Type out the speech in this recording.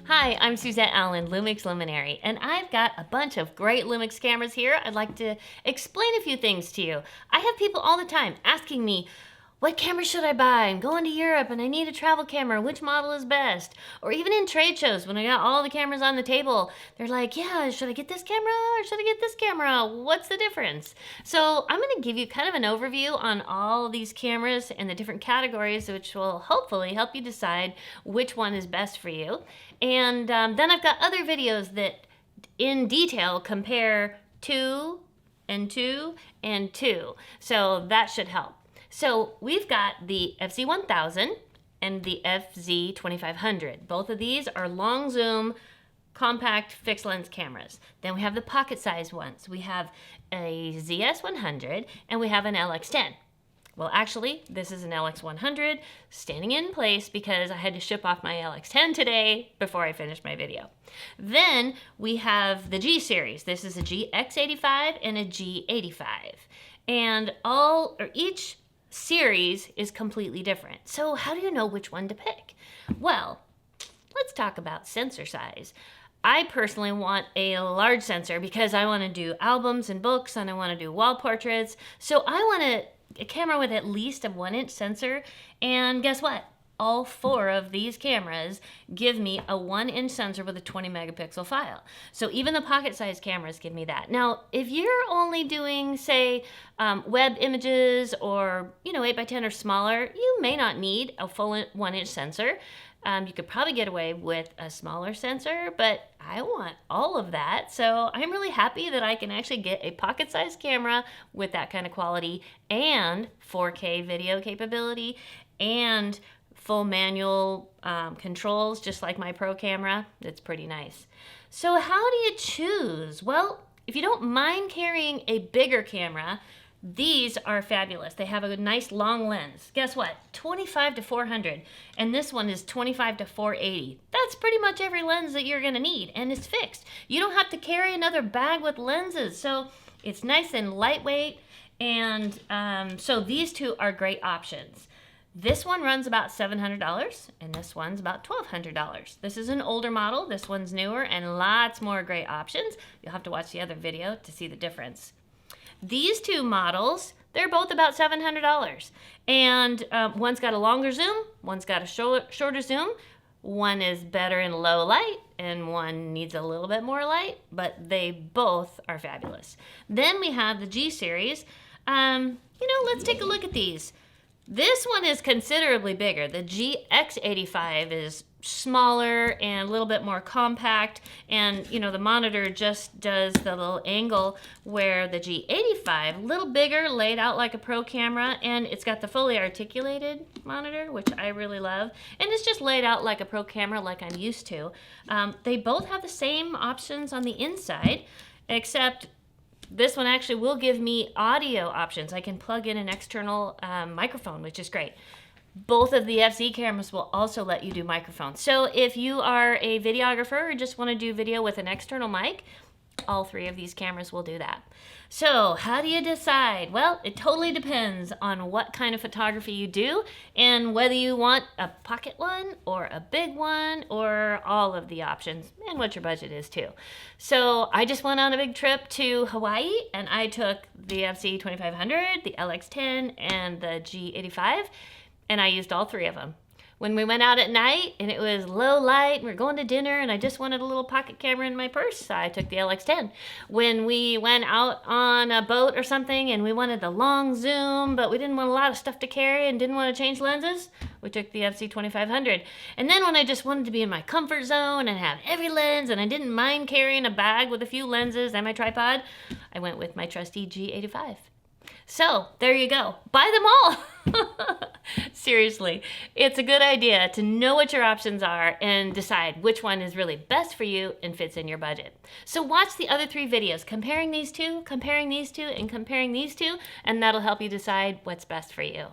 Hi, I'm Suzette Allen, Lumix Luminary, and I've got a bunch of great Lumix cameras here. I'd like to explain a few things to you. I have people all the time asking me, what camera should I buy? I'm going to Europe and I need a travel camera. Which model is best? Or even in trade shows, when I got all the cameras on the table, they're like, yeah, should I get this camera or should I get this camera? What's the difference? So I'm going to give you kind of an overview on all of these cameras and the different categories, which will hopefully help you decide which one is best for you. And then I've got other videos that in detail compare 2 and 2 and 2. So that should help. So we've got the FZ1000 and the FZ2500. Both of these are long zoom, compact fixed lens cameras. Then we have the pocket sized ones. We have a ZS100 and we have an LX10. Well, actually, this is an LX100 standing in place because I had to ship off my LX10 today before I finished my video. Then we have the G series. This is a GX85 and a G85. And each series is completely different. So how do you know which one to pick? Well, let's talk about sensor size. I personally want a large sensor because I want to do albums and books and I want to do wall portraits. So I want a camera with at least a 1-inch sensor. And guess what? All 4 of these cameras give me a 1-inch sensor with a 20 megapixel file. So even the pocket size cameras give me that. Now, if you're only doing, say, web images or 8x10 or smaller, you may not need a full 1-inch sensor. You could probably get away with a smaller sensor, but I want all of that. So I'm really happy that I can actually get a pocket-sized camera with that kind of quality and 4K video capability and full manual controls, just like my Pro camera. It's pretty nice. So how do you choose? Well, if you don't mind carrying a bigger camera, these are fabulous. They have a nice long lens. Guess what? 25 to 400, and this one is 25 to 480. That's pretty much every lens that you're gonna need, and it's fixed. You don't have to carry another bag with lenses, so it's nice and lightweight, and so these two are great options. This one runs about $700, and this one's about $1,200. This is an older model, this one's newer, and lots more great options. You'll have to watch the other video to see the difference. These two models, they're both about $700. And one's got a longer zoom, one's got a shorter zoom. One is better in low light, and one needs a little bit more light, but they both are fabulous. Then we have the G series. Let's take a look at these. This one is considerably bigger. The GX85 is smaller and a little bit more compact, and the monitor just does the little angle, where the G85, a little bigger, laid out like a Pro camera, and it's got the fully articulated monitor, which I really love, and it's just laid out like a Pro camera like I'm used to. They both have the same options on the inside, except this one actually will give me audio options. I can plug in an external microphone, which is great. Both of the FZ cameras will also let you do microphones. So if you are a videographer or just want to do video with an external mic, all 3 of these cameras will do that. So how do you decide? Well, it totally depends on what kind of photography you do and whether you want a pocket one or a big one or all of the options, and what your budget is too. So I just went on a big trip to Hawaii and I took the FZ2500, the LX10, and the G85, and I used all 3 of them. When we went out at night and it was low light and we were going to dinner and I just wanted a little pocket camera in my purse, I took the LX10. When we went out on a boat or something and we wanted the long zoom, but we didn't want a lot of stuff to carry and didn't want to change lenses, we took the FZ2500. And then when I just wanted to be in my comfort zone and have every lens and I didn't mind carrying a bag with a few lenses and my tripod, I went with my trusty G85. So there you go. Buy them all. Seriously, it's a good idea to know what your options are and decide which one is really best for you and fits in your budget. So watch the other 3 videos, comparing these two, and comparing these two, and that'll help you decide what's best for you.